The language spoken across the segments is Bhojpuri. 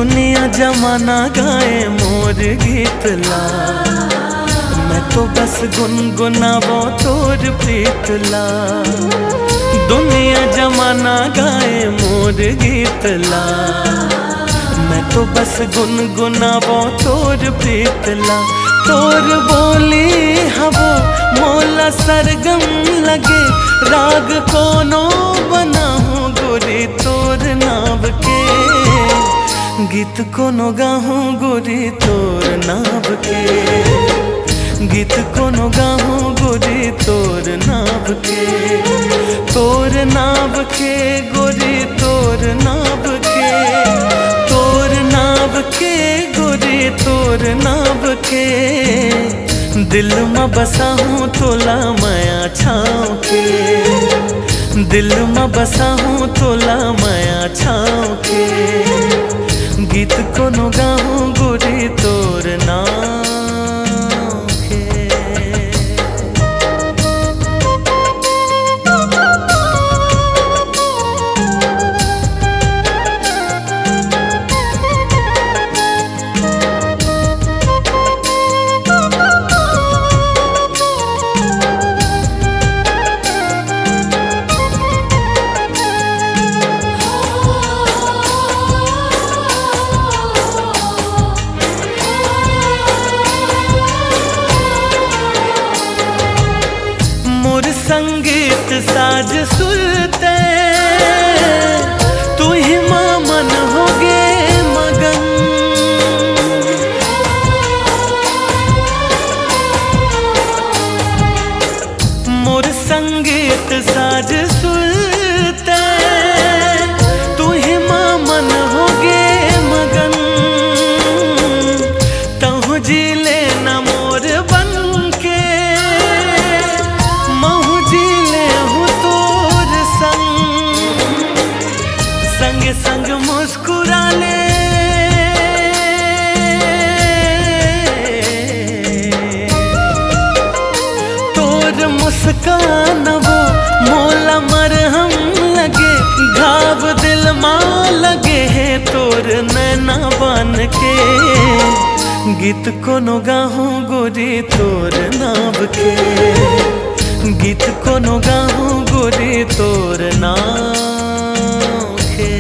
दुनिया जमाना गाए मोर गीत ला, मैं तो बस गुनगुनावो तोर प्रीत ला। दुनिया जमाना गाए मोर गीत ला, मैं तो बस गुनगुनावो तोर प्रीत ला। तोर बोली हवो मोला सरगम लगे, राग कोनो बनाऊं गोरी तोर नाव के। गीत कोनो गाऊं गोरी तोर नाव के, गीत कोनो गाऊं गोरी तोर नाव के। तोर नाव के गोरी तोर नाव के, तोर नाव के गोरी तोर नाव के। दिल में बसा हूँ तोला माया छाँव के, दिल में बसा हूँ तोला माया छाँव के। गीत कोनो गाऊं गोरी तोर नाव के। संगीत साज सुरते तू ही मां मन होगे मगन। मोर संगीत साज सुरते तू ही मां मन होगे मगन। तहु जी लेना मोर बन के, संग मुस्कुरा ले। तोर मुस्कान वो मोला मरहम लगे, घाव दिल मां लगे है तोर नैना बन के। गीत कोनो गाऊं गोरी तोर नाव के, गीत कोनो गाऊं गोरी तोर नाव के।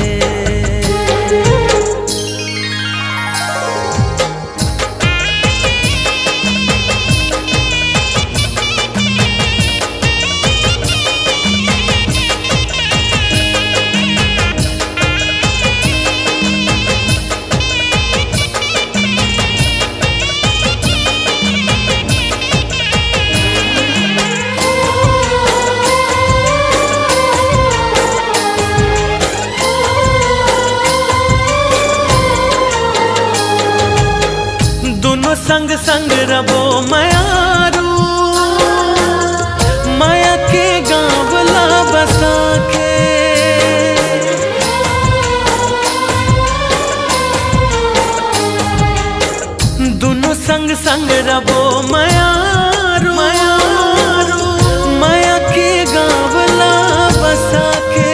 संग संग रबो मयारू, माया के गाँवला बसा के। दोनों संग संग रबो मयारू, माया के गाँवला बसा के।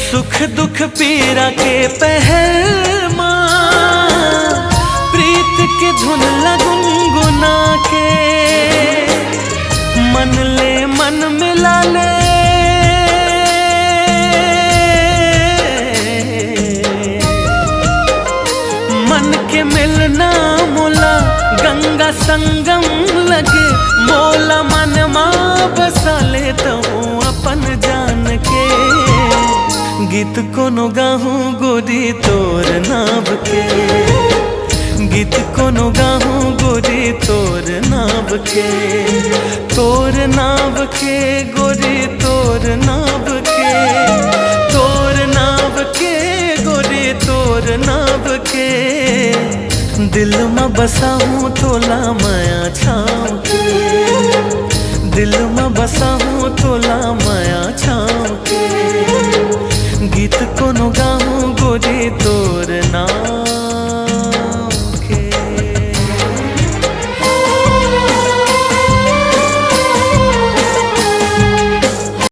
सुख दुख पीरा के पहल के धुन गुनगुना के। मन ले मन मिला ले, मन के मिलना मोला गंगा संगम लगे। मोला मन माँ बसा ले तो अपन जान के। गीत कोनो गाऊं गोरी तोर नाव के, गीत कोनो गाऊं गोरी तोर नाव के। तोर नाव के गोरी तोर नाव के, तोर नाव के गोरी तोर नाव के। दिल में बसा हूँ तोला माया छाँव के, दिल में बसा हूँ तोला माया छाँव